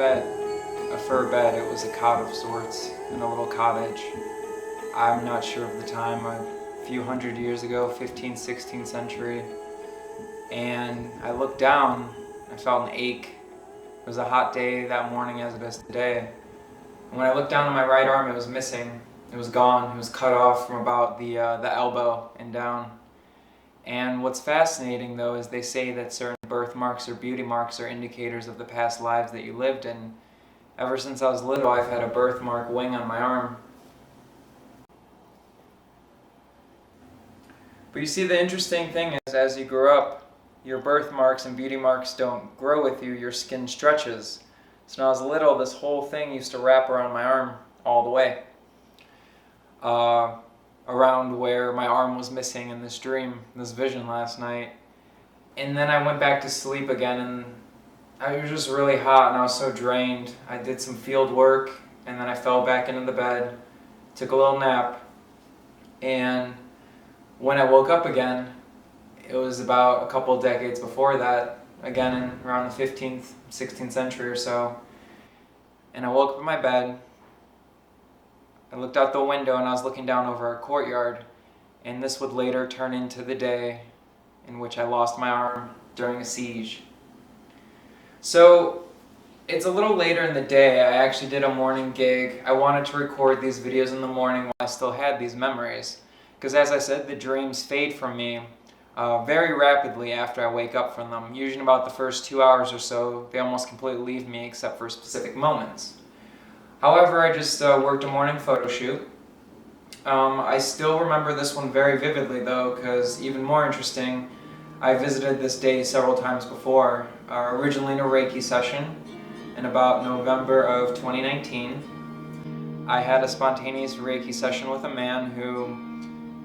met a fur bed. It was a cot of sorts in a little cottage. I'm not sure of the time, a few hundred years ago, 15th, 16th century. And I looked down, I felt an ache. It was a hot day that morning as it is today. And when I looked down at my right arm, it was missing. It was gone. It was cut off from about the elbow and down. And what's fascinating though is they say that certain birthmarks or beauty marks are indicators of the past lives that you lived in. Ever since I was little, I've had a birthmark wing on my arm. But you see, the interesting thing is, as you grow up, your birthmarks and beauty marks don't grow with you, your skin stretches. So when I was little, this whole thing used to wrap around my arm all the way. Around where my arm was missing in this dream, this vision last night. And then I went back to sleep again, and I was just really hot and I was so drained. I did some field work and then I fell back into the bed, took a little nap, and when I woke up again, it was about a couple of decades before that, again in around the 15th, 16th century or so. And I woke up in my bed, I looked out the window and I was looking down over our courtyard, and this would later turn into the day in which I lost my arm during a siege. So it's a little later in the day. I actually did a morning gig. I wanted to record these videos in the morning while I still had these memories, because as I said, the dreams fade from me very rapidly after I wake up from them. Usually about the first 2 hours or so, they almost completely leave me except for specific moments. However, I just worked a morning photo shoot. I still remember this one very vividly though, because even more interesting, I visited this day several times before, originally in a Reiki session in about November of 2019. I had a spontaneous Reiki session with a man who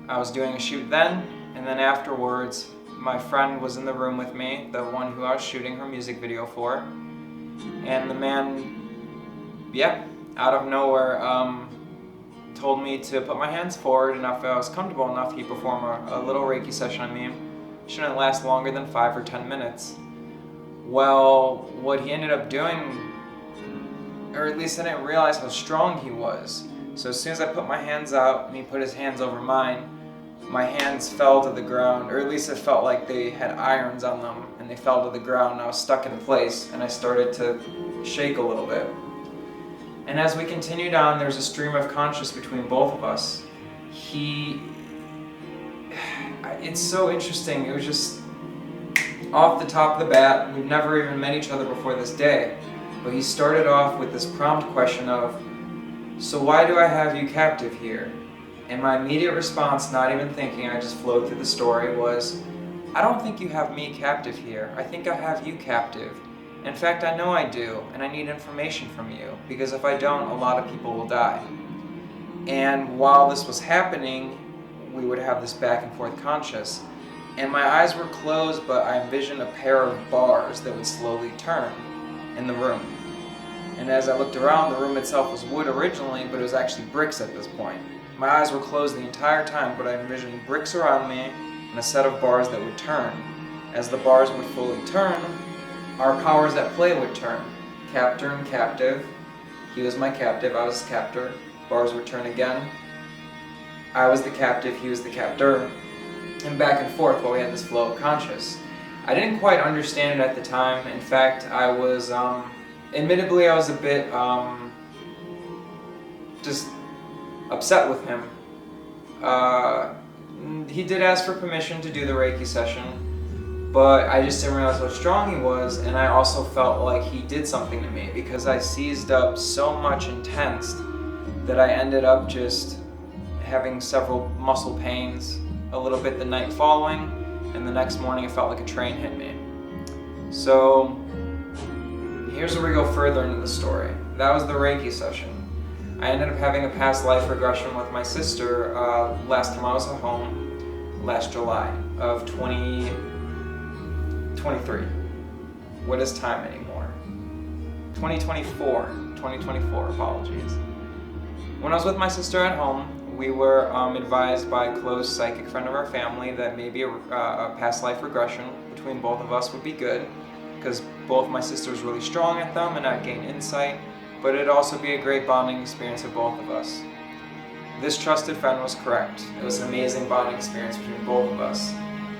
I was doing a shoot then, and then afterwards my friend was in the room with me, the one who I was shooting her music video for, and the man, out of nowhere, told me to put my hands forward, and if I was comfortable enough, he'd perform a little Reiki session on me. It shouldn't last longer than 5 or 10 minutes. Well, what he ended up doing, or at least I didn't realize how strong he was. So as soon as I put my hands out and he put his hands over mine, my hands fell to the ground, or at least it felt like they had irons on them, and they fell to the ground, and I was stuck in place, and I started to shake a little bit. And as we continued on, there was a stream of consciousness between both of us. It's so interesting. It was just off the top of the bat. We've never even met each other before this day. But he started off with this prompt question of, "So why do I have you captive here?" And my immediate response, not even thinking, I just flowed through the story, was, "I don't think you have me captive here. I think I have you captive. In fact, I know I do, and I need information from you, because if I don't, a lot of people will die." And while this was happening, we would have this back and forth conscious, and my eyes were closed, but I envisioned a pair of bars that would slowly turn in the room. And as I looked around, the room itself was wood originally, but it was actually bricks at this point. My eyes were closed the entire time, but I envisioned bricks around me and a set of bars that would turn. As the bars would fully turn, our powers at play would turn. Captor and captive. He was my captive, I was his captor. Bars would turn again. I was the captive, he was the captor. And back and forth while we had this flow of conscious. I didn't quite understand it at the time. In fact, I was, admittedly, I was a bit, just upset with him. He did ask for permission to do the Reiki session, but I just didn't realize how strong he was, and I also felt like he did something to me because I seized up so much intense that I ended up just having several muscle pains a little bit the night following, and the next morning it felt like a train hit me. So here's where we go further into the story. That was the Reiki session. I ended up having a past life regression with my sister last time I was at home, last July of 2023. What is time anymore? 2024, apologies. When I was with my sister at home, we were advised by a close psychic friend of our family that maybe a past life regression between both of us would be good, because both my sisters really strong at them and I'd gain insight, but it'd also be a great bonding experience for both of us. This trusted friend was correct. It was an amazing bonding experience between both of us.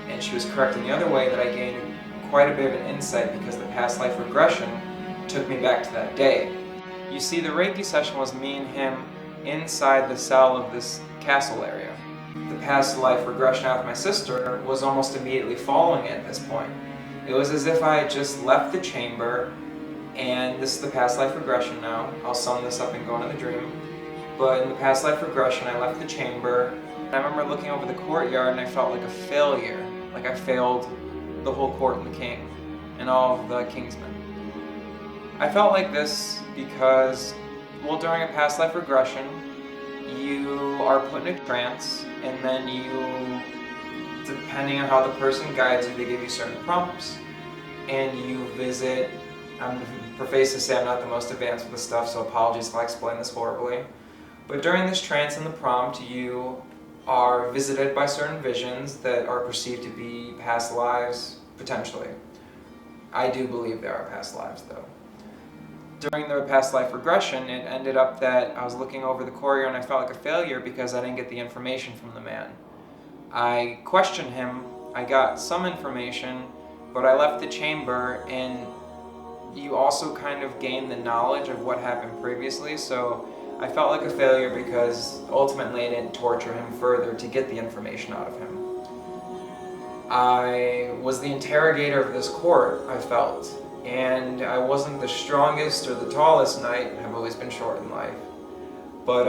And she was correct in the other way, that I gained quite a bit of an insight because the past life regression took me back to that day. You see, the Reiki session was me and him inside the cell of this castle area. The past life regression out of my sister was almost immediately following it at this point. It was as if I had just left the chamber, and this is the past life regression now. I'll sum this up and go into the dream. But in the past life regression, I left the chamber. I remember looking over the courtyard and I felt like a failure. Like I failed the whole court and the king and all of the kingsmen. I felt like this because, well, during a past life regression, you are put in a trance, and then you, depending on how the person guides you, they give you certain prompts. And you visit, I'm preface to say I'm not the most advanced with this stuff, so apologies if I explain this horribly. But during this trance and the prompt, you are visited by certain visions that are perceived to be past lives, potentially. I do believe there are past lives, though. During the past life regression, it ended up that I was looking over the courtyard and I felt like a failure because I didn't get the information from the man. I questioned him, I got some information, but I left the chamber, and you also kind of gain the knowledge of what happened previously, so I felt like a failure because ultimately I didn't torture him further to get the information out of him. I was the interrogator of this court, I felt, and I wasn't the strongest or the tallest knight. I've always been short in life. But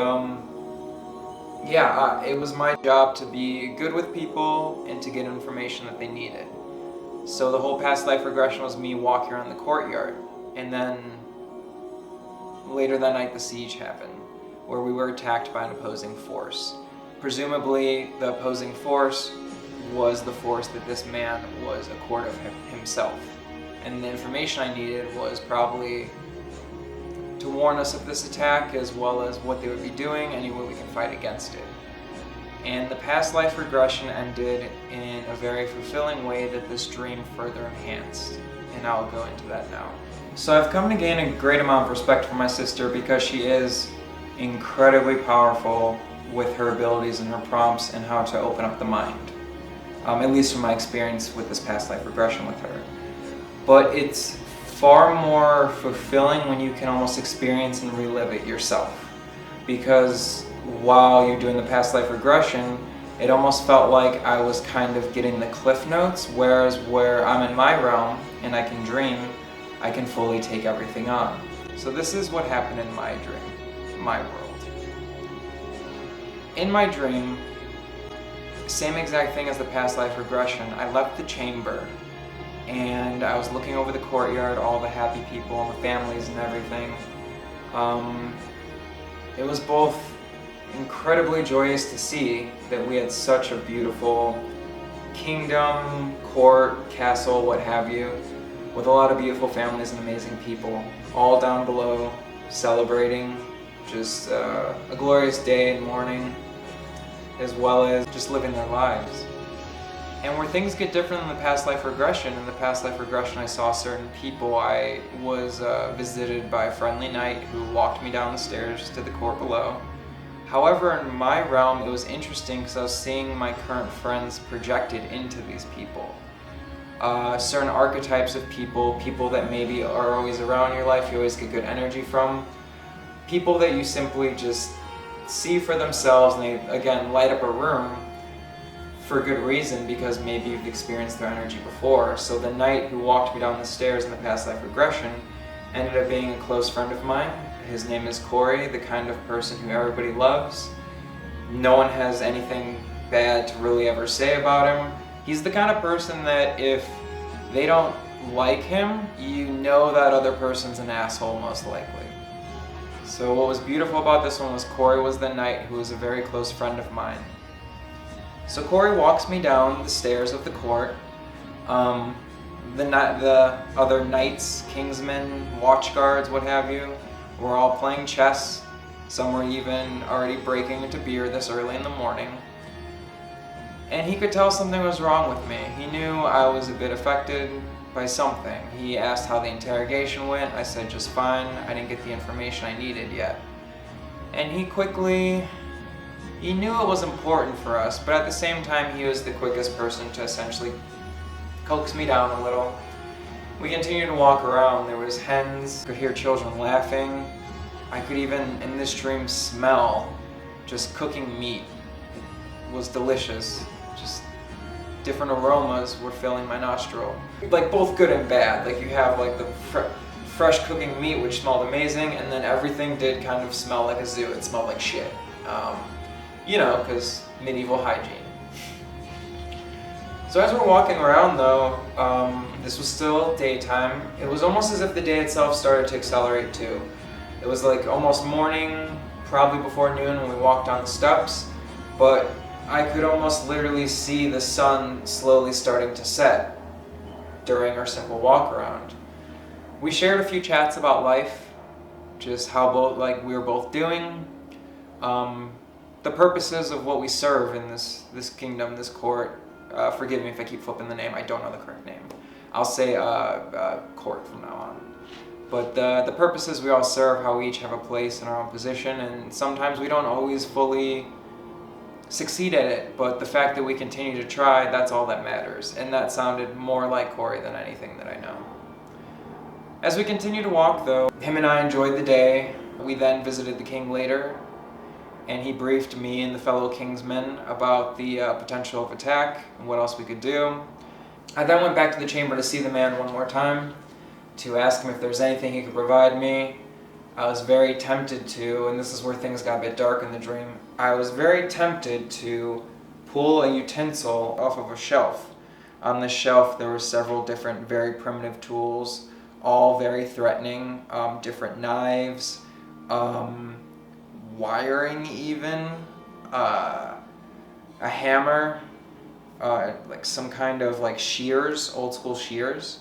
it was my job to be good with people and to get information that they needed. So the whole past life regression was me walking around the courtyard, and then later that night the siege happened, where we were attacked by an opposing force. Presumably the opposing force was the force that this man was a court of himself. And the information I needed was probably to warn us of this attack, as well as what they would be doing, any way we can fight against it. And the past life regression ended in a very fulfilling way that this dream further enhanced. And I'll go into that now. So I've come to gain a great amount of respect for my sister because she is incredibly powerful with her abilities and her prompts and how to open up the mind. At least from my experience with this past life regression with her. But it's far more fulfilling when you can almost experience and relive it yourself. Because while you're doing the past life regression, it almost felt like I was kind of getting the cliff notes, whereas where I'm in my realm and I can dream, I can fully take everything on. So this is what happened in my dream, my world. In my dream, same exact thing as the past life regression, I left the chamber and I was looking over the courtyard, all the happy people and the families and everything. It was both incredibly joyous to see that we had such a beautiful kingdom, court, castle, what have you, with a lot of beautiful families and amazing people, all down below, celebrating just a glorious day and morning, as well as just living their lives. And where things get different in the past life regression, I saw certain people. I was visited by a friendly knight who walked me down the stairs to the court below. However, in my realm, it was interesting because I was seeing my current friends projected into these people. Certain archetypes of people that maybe are always around in your life, you always get good energy from. People that you simply just see for themselves, and they, again, light up a room for good reason because maybe you've experienced their energy before. So the knight who walked me down the stairs in the past life regression ended up being a close friend of mine. His name is Corey, the kind of person who everybody loves. No one has anything bad to really ever say about him. He's the kind of person that if they don't like him, you know that other person's an asshole most likely. So what was beautiful about this one was Corey was the knight who was a very close friend of mine. So Corey walks me down the stairs of the court. The other knights, kingsmen, watch guards, what have you, were all playing chess. Some were even already breaking into beer this early in the morning. And he could tell something was wrong with me. He knew I was a bit affected by something. He asked how the interrogation went. I said just fine. I didn't get the information I needed yet. And he knew it was important for us, but at the same time he was the quickest person to essentially coax me down a little. We continued to walk around. There was hens, I could hear children laughing. I could even, in this dream, smell just cooking meat. It was delicious. Just different aromas were filling my nostril. Like both good and bad. Like you have like the fresh cooking meat, which smelled amazing, and then everything did kind of smell like a zoo. It smelled like shit. You know, because medieval hygiene. So as we're walking around though, this was still daytime. It was almost as if the day itself started to accelerate too. It was like almost morning, probably before noon when we walked down the steps, but I could almost literally see the sun slowly starting to set during our simple walk around. We shared a few chats about life, just how we were both doing, the purposes of what we serve in this kingdom, this court. Forgive me if I keep flipping the name, I don't know the correct name. I'll say court from now on. But the purposes we all serve, how we each have a place in our own position, and sometimes we don't always fully succeed at it, but the fact that we continue to try, that's all that matters. And that sounded more like Corey than anything that I know. As we continue to walk though, him and I enjoyed the day. We then visited the king later, and he briefed me and the fellow kingsmen about the potential of attack and what else we could do. I then went back to the chamber to see the man one more time, to ask him if there's anything he could provide me. I was very tempted to, and this is where things got a bit dark in the dream, I was very tempted to pull a utensil off of a shelf. On this shelf there were several different very primitive tools, all very threatening, different knives, wiring even, a hammer, like some kind of like shears, old school shears.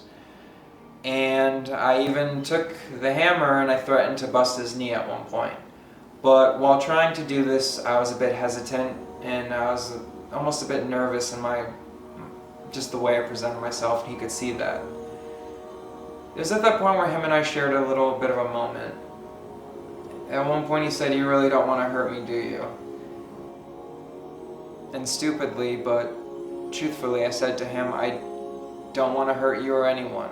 And I even took the hammer and I threatened to bust his knee at one point. But while trying to do this, I was a bit hesitant and I was almost a bit nervous in just the way I presented myself, and he could see that. It was at that point where him and I shared a little bit of a moment. At one point he said, "You really don't want to hurt me, do you?" And stupidly, but truthfully, I said to him, "I don't want to hurt you or anyone.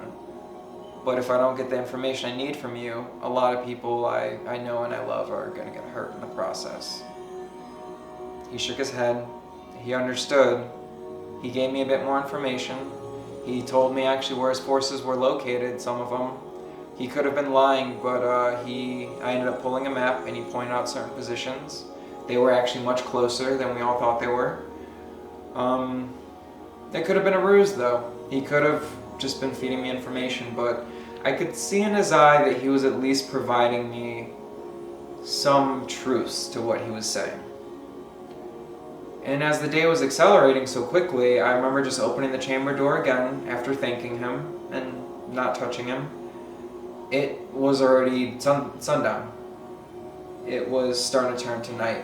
But if I don't get the information I need from you, a lot of people I know and I love are going to get hurt in the process." He shook his head. He understood. He gave me a bit more information. He told me actually where his forces were located, some of them. He could have been lying, but I ended up pulling a map and he pointed out certain positions. They were actually much closer than we all thought they were. It could have been a ruse though. He could have just been feeding me information, but I could see in his eye that he was at least providing me some truths to what he was saying. And as the day was accelerating so quickly, I remember just opening the chamber door again after thanking him and not touching him. It was already sundown. It was starting to turn to night.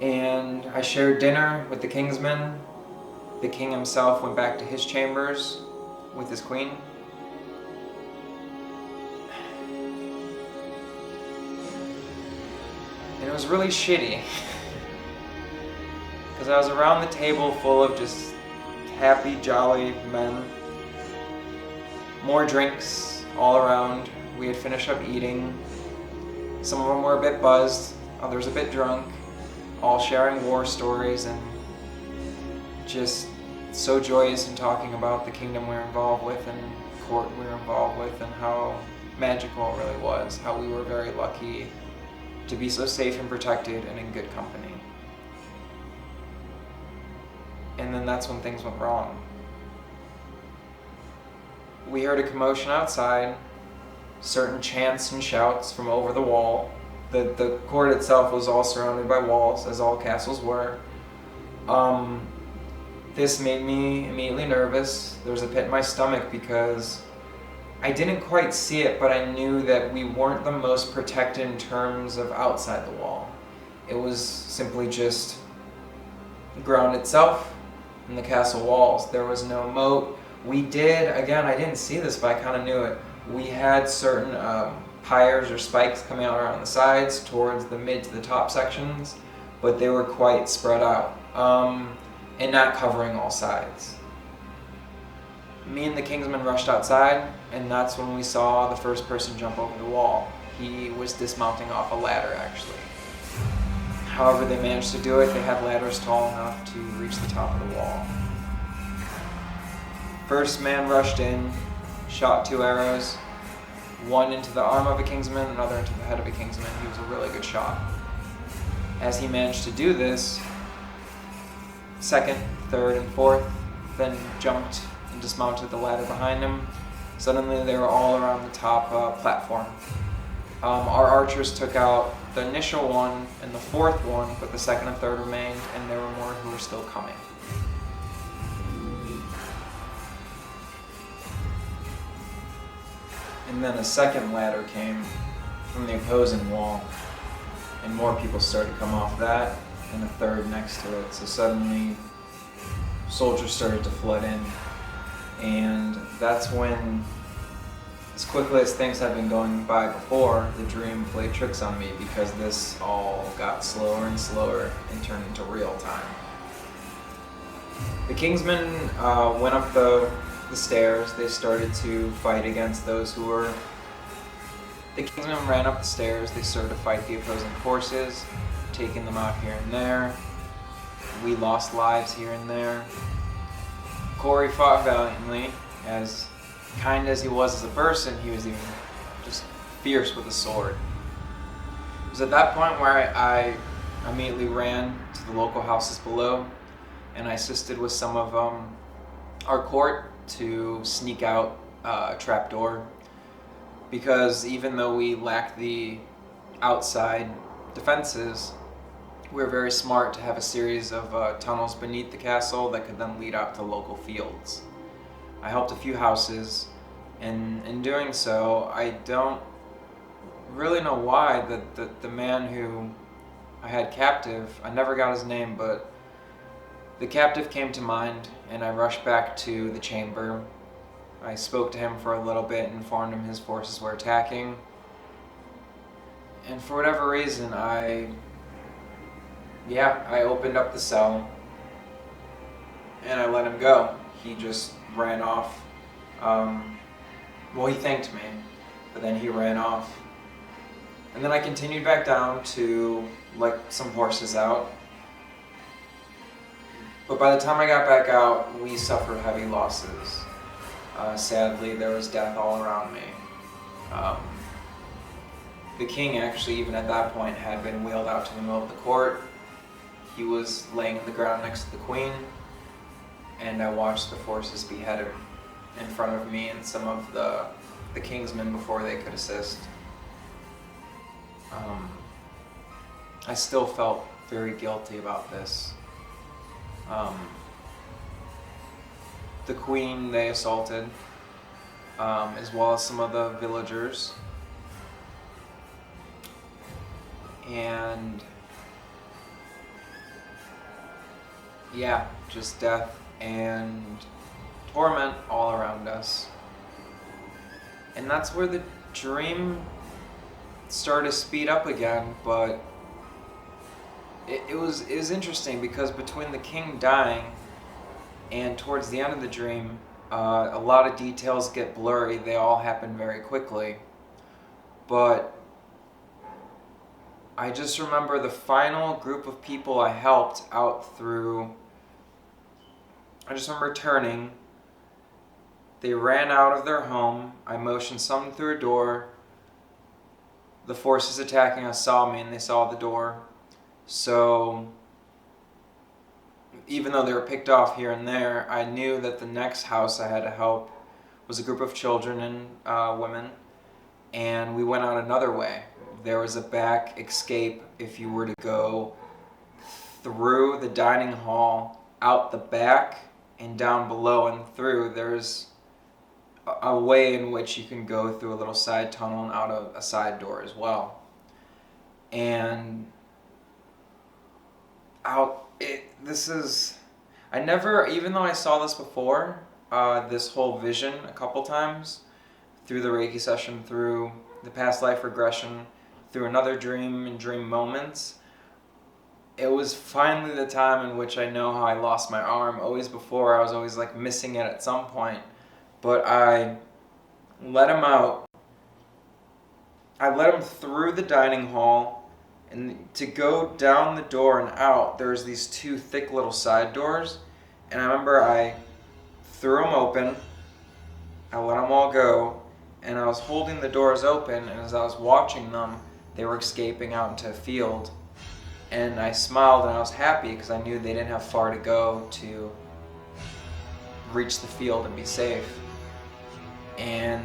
And I shared dinner with the kingsmen. The king himself went back to his chambers with his queen. And it was really shitty. Because I was around the table full of just happy, jolly men. More drinks all around. We had finished up eating. Some of them were a bit buzzed, others a bit drunk, all sharing war stories and just so joyous in talking about the kingdom we were involved with and the court we were involved with and how magical it really was, how we were very lucky to be so safe and protected and in good company. And then that's when things went wrong. We heard a commotion outside, certain chants and shouts from over the wall. The court itself was all surrounded by walls, as all castles were. This made me immediately nervous. There was a pit in my stomach because I didn't quite see it, but I knew that we weren't the most protected in terms of outside the wall. It was simply just the ground itself and the castle walls. There was no moat We did, again, I didn't see this, but I kind of knew it. We had certain pyres or spikes coming out around the sides towards the mid to the top sections, but they were quite spread out and not covering all sides. Me and the Kingsman rushed outside, and that's when we saw the first person jump over the wall. He was dismounting off a ladder, actually. However they managed to do it, they had ladders tall enough to reach the top of the wall. First man rushed in, shot 2 arrows, one into the arm of a Kingsman, another into the head of a Kingsman. He was a really good shot. As he managed to do this, second, third, and fourth then jumped and dismounted the ladder behind him. Suddenly they were all around the top platform. Our archers took out the initial one and the fourth one, but the second and third remained, and there were more who were still coming. And then a second ladder came from the opposing wall, and more people started to come off that, and a third next to it. So suddenly, soldiers started to flood in, and that's when, as quickly as things had been going by before, the dream played tricks on me, because this all got slower and slower and turned into real time. The Kingsmen went up the stairs. They started to fight against those who were... The Kingsmen ran up the stairs. They started to fight the opposing forces, taking them out here and there. We lost lives here and there. Corey fought valiantly. As kind as he was as a person, he was even just fierce with a sword. It was at that point where I immediately ran to the local houses below, and I assisted with some of our court to sneak out a trapdoor, because even though we lacked the outside defenses, we were very smart to have a series of tunnels beneath the castle that could then lead out to local fields. I helped a few houses, and in doing so, I don't really know why the man who I had captive, I never got his name, but the captive came to mind, and I rushed back to the chamber. I spoke to him for a little bit and informed him his forces were attacking. And for whatever reason, I opened up the cell and I let him go. He just ran off. He thanked me, but then he ran off. And then I continued back down to let some horses out. But by the time I got back out, we suffered heavy losses. Sadly, there was death all around me. The king actually, even at that point, had been wheeled out to the middle of the court. He was laying on the ground next to the queen, and I watched the forces behead him in front of me and some of the kingsmen before they could assist. I still felt very guilty about this. The queen they assaulted, as well as some of the villagers. And yeah, just death and torment all around us. And that's where the dream started to speed up again, but it was interesting, because between the king dying and towards the end of the dream, a lot of details get blurry. They all happen very quickly. But I just remember the final group of people I helped out through, I just remember turning. They ran out of their home. I motioned someone through a door. The forces attacking us saw me and they saw the door. So even though they were picked off here and there, I knew that the next house I had to help was a group of children and women, and we went out another way. There was a back escape if you were to go through the dining hall, out the back, and down below and through. There's a way in which you can go through a little side tunnel and out of a side door as well. And I never, even though I saw this before, this whole vision a couple times through the Reiki session, through the Past Life Regression, through another dream and dream moments. It was finally the time in which I know how I lost my arm. Always before, I was always like missing it at some point. But I let him out. I let him through the dining hall, and to go down the door and out, there's these two thick little side doors. And I remember I threw them open, I let them all go, and I was holding the doors open, and as I was watching them, they were escaping out into a field. And I smiled and I was happy because I knew they didn't have far to go to reach the field and be safe. And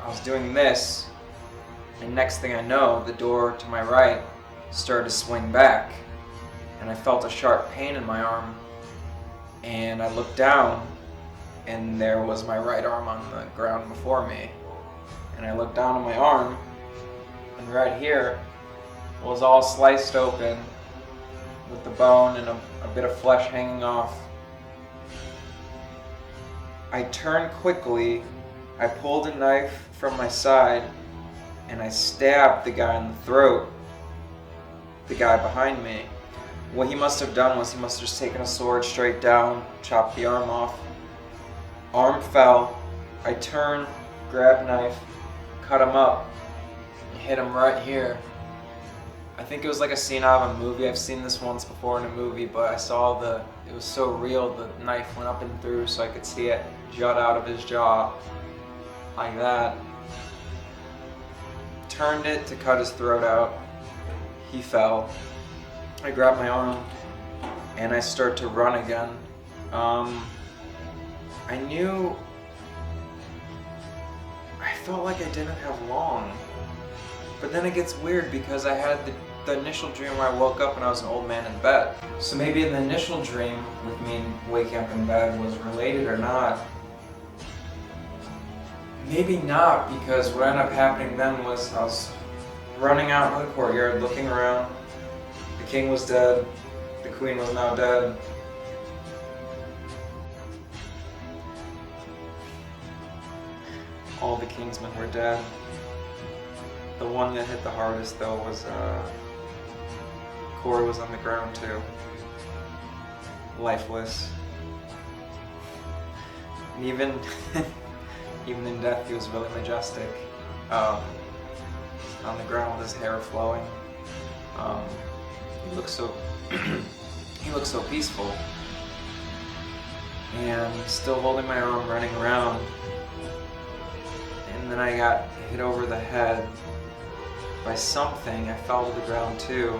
I was doing this, and next thing I know, the door to my right started to swing back, and I felt a sharp pain in my arm. And I looked down, and there was my right arm on the ground before me. And I looked down at my arm, and right here was all sliced open with the bone and a bit of flesh hanging off. I turned quickly, I pulled a knife from my side, and I stabbed the guy in the throat, the guy behind me. What he must have done was he must have just taken a sword straight down, chopped the arm off. Arm fell. I turned, grabbed knife, cut him up, and hit him right here. I think it was like a scene out of a movie. I've seen this once before in a movie, but I saw it was so real, the knife went up and through so I could see it jut out of his jaw, like that. Turned it to cut his throat out. He fell. I grabbed my arm, and I start to run again. I felt like I didn't have long. But then it gets weird because I had the initial dream where I woke up and I was an old man in bed. So maybe in the initial dream with me waking up in bed was related or not. Maybe not, because what ended up happening then was I was running out in the courtyard looking around. The king was dead. The queen was now dead. All the kingsmen were dead. The one that hit the hardest though was Corey was on the ground too. Lifeless. And even even in death he was really majestic. On the ground with his hair flowing. He looked so he looked so peaceful. And still holding my arm, running around. And then I got hit over the head by something. I fell to the ground too.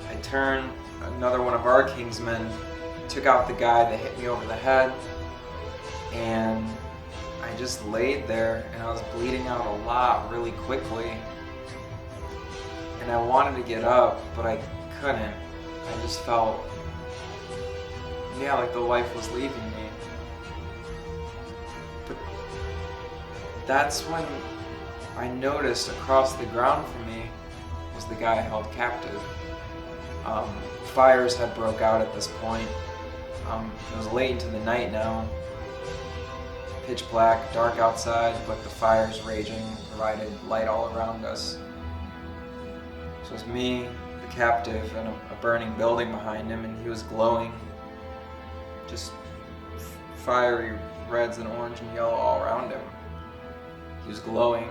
I turned, another one of our kingsmen took out the guy that hit me over the head, and I just laid there and I was bleeding out a lot really quickly. And I wanted to get up, but I couldn't. I just felt, yeah, like the life was leaving me. But that's when I noticed across the ground from me was the guy held captive. Fires had broke out at this point. It was late into the night now. Pitch black, dark outside, but the fires raging provided light all around us. So it was me, the captive, and a burning building behind him, and he was glowing. Just fiery reds and orange and yellow all around him. He was glowing,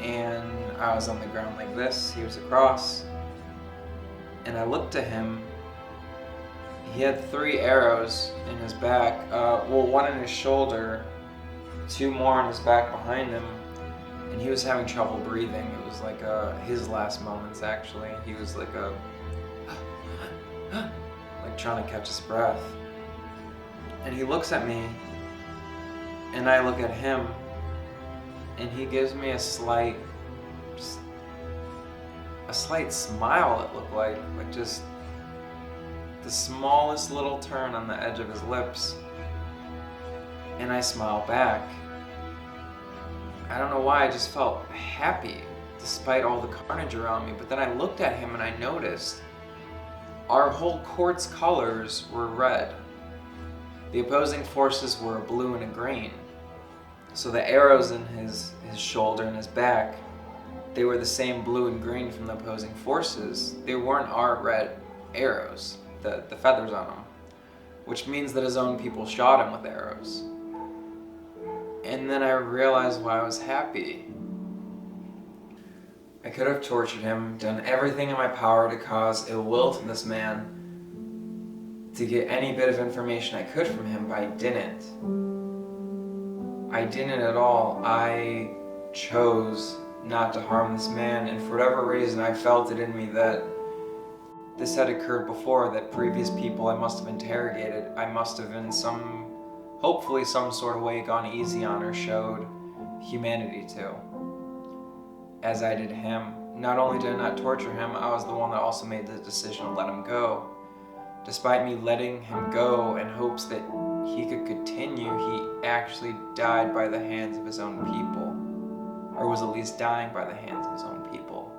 and I was on the ground like this, he was across, and I looked at him. He had 3 arrows in his back, one in his shoulder, 2 more in his back behind him, and he was having trouble breathing. It was like his last moments actually. He was like like trying to catch his breath. And he looks at me, and I look at him, and he gives me a slight smile, it looked like just the smallest little turn on the edge of his lips. And I smile back. I don't know why, I just felt happy despite all the carnage around me. But then I looked at him and I noticed our whole court's colors were red. The opposing forces were a blue and a green. So the arrows in his shoulder and his back, they were the same blue and green from the opposing forces. They weren't our red arrows, the feathers on them, which means that his own people shot him with arrows. And then I realized why I was happy. I could have tortured him, done everything in my power to cause ill will to this man, to get any bit of information I could from him, but I didn't. I didn't at all. I chose not to harm this man, and for whatever reason I felt it in me that this had occurred before, that previous people I must have interrogated, I must have in hopefully some sort of way gone easy on or showed humanity to, as I did him. Not only did I not torture him, I was the one that also made the decision to let him go. Despite me letting him go in hopes that he could continue, he actually died by the hands of his own people, or was at least dying by the hands of his own people.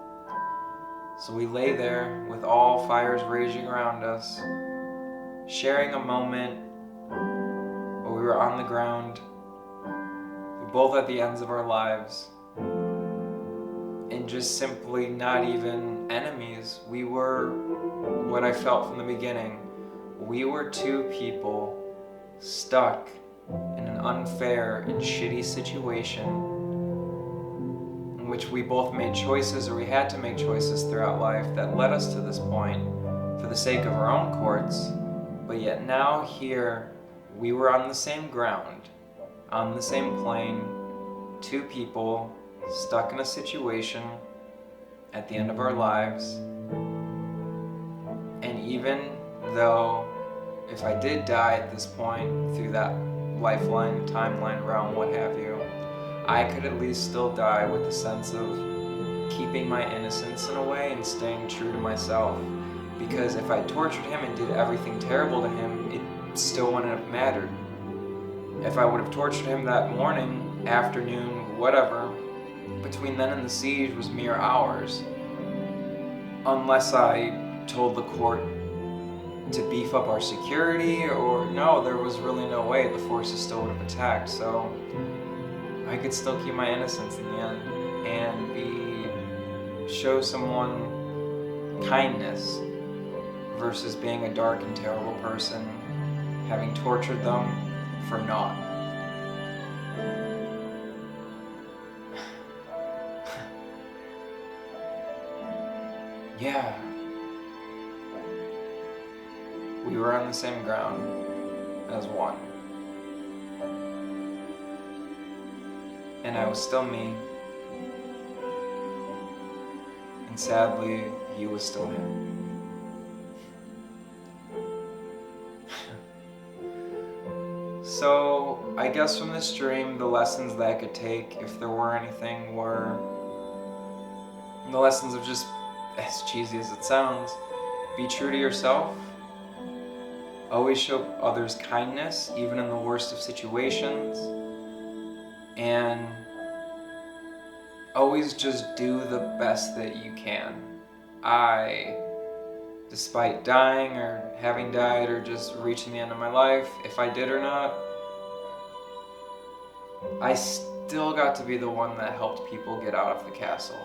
So we lay there with all fires raging around us, sharing a moment where we were on the ground, both at the ends of our lives, and just simply not even enemies. We were, what I felt from the beginning, we were two people stuck in an unfair and shitty situation in which we both made choices, or we had to make choices throughout life that led us to this point for the sake of our own courts. But yet now here, we were on the same ground, on the same plane, two people stuck in a situation at the end of our lives. And even though if I did die at this point through that lifeline, timeline, realm, what have you, I could at least still die with the sense of keeping my innocence in a way and staying true to myself. Because if I tortured him and did everything terrible to him, it still wouldn't have mattered. If I would have tortured him that morning, afternoon, whatever, between then and the siege was mere hours. Unless I told the court to beef up our security, or no, there was really no way. The forces still would have attacked, so I could still keep my innocence in the end and show someone kindness versus being a dark and terrible person, having tortured them for naught. Yeah. We were on the same ground as one. And I was still me. And sadly, he was still him. So, I guess from this dream, the lessons that I could take, if there were anything, were the lessons of just, as cheesy as it sounds, be true to yourself. Always show others kindness, even in the worst of situations. And always just do the best that you can. Despite dying or having died or just reaching the end of my life, if I did or not, I still got to be the one that helped people get out of the castle.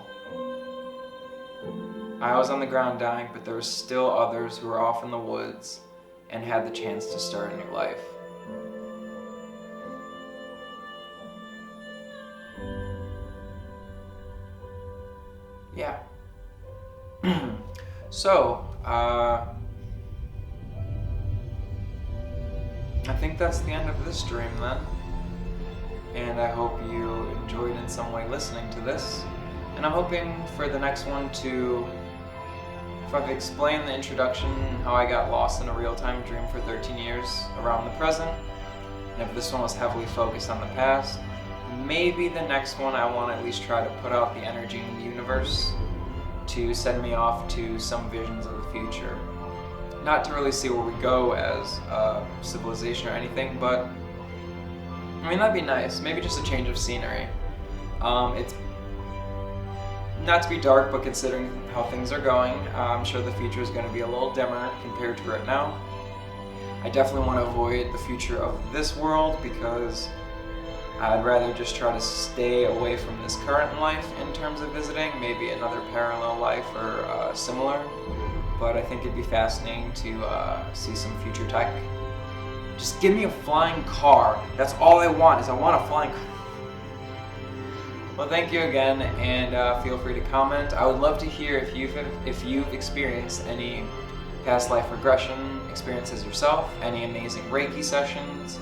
I was on the ground dying, but there were still others who were off in the woods and had the chance to start a new life. Yeah. So, I think that's the end of this dream then. And I hope you enjoyed in some way listening to this. And I'm hoping for the next one to, if I've explained the introduction, how I got lost in a real-time dream for 13 years around the present, and if this one was heavily focused on the past, maybe the next one I want to at least try to put out the energy in the universe to send me off to some visions of the future. Not to really see where we go as a civilization or anything, but I mean, that'd be nice. Maybe just a change of scenery. It's not to be dark, but considering how things are going, I'm sure the future is going to be a little dimmer compared to right now. I definitely want to avoid the future of this world because I'd rather just try to stay away from this current life in terms of visiting, maybe another parallel life or similar. But I think it'd be fascinating to see some future tech. Just give me a flying car. That's all I want, is I want a flying car. Well, thank you again, and feel free to comment. I would love to hear if you've experienced any past life regression experiences yourself, any amazing Reiki sessions,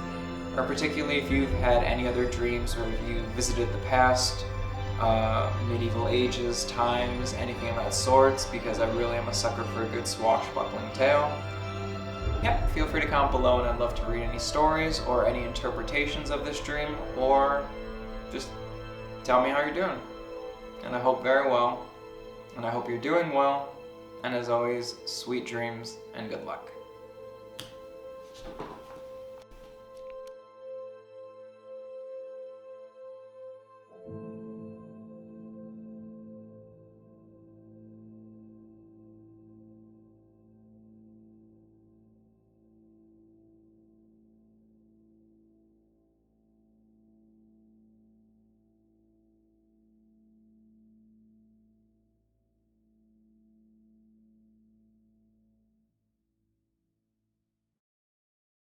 or particularly if you've had any other dreams where you visited the past, medieval ages, times, anything of that sorts, because I really am a sucker for a good swashbuckling tale. Yeah, feel free to comment below, and I'd love to read any stories or any interpretations of this dream, or just tell me how you're doing. And I hope very well, and I hope you're doing well, and as always, sweet dreams and good luck.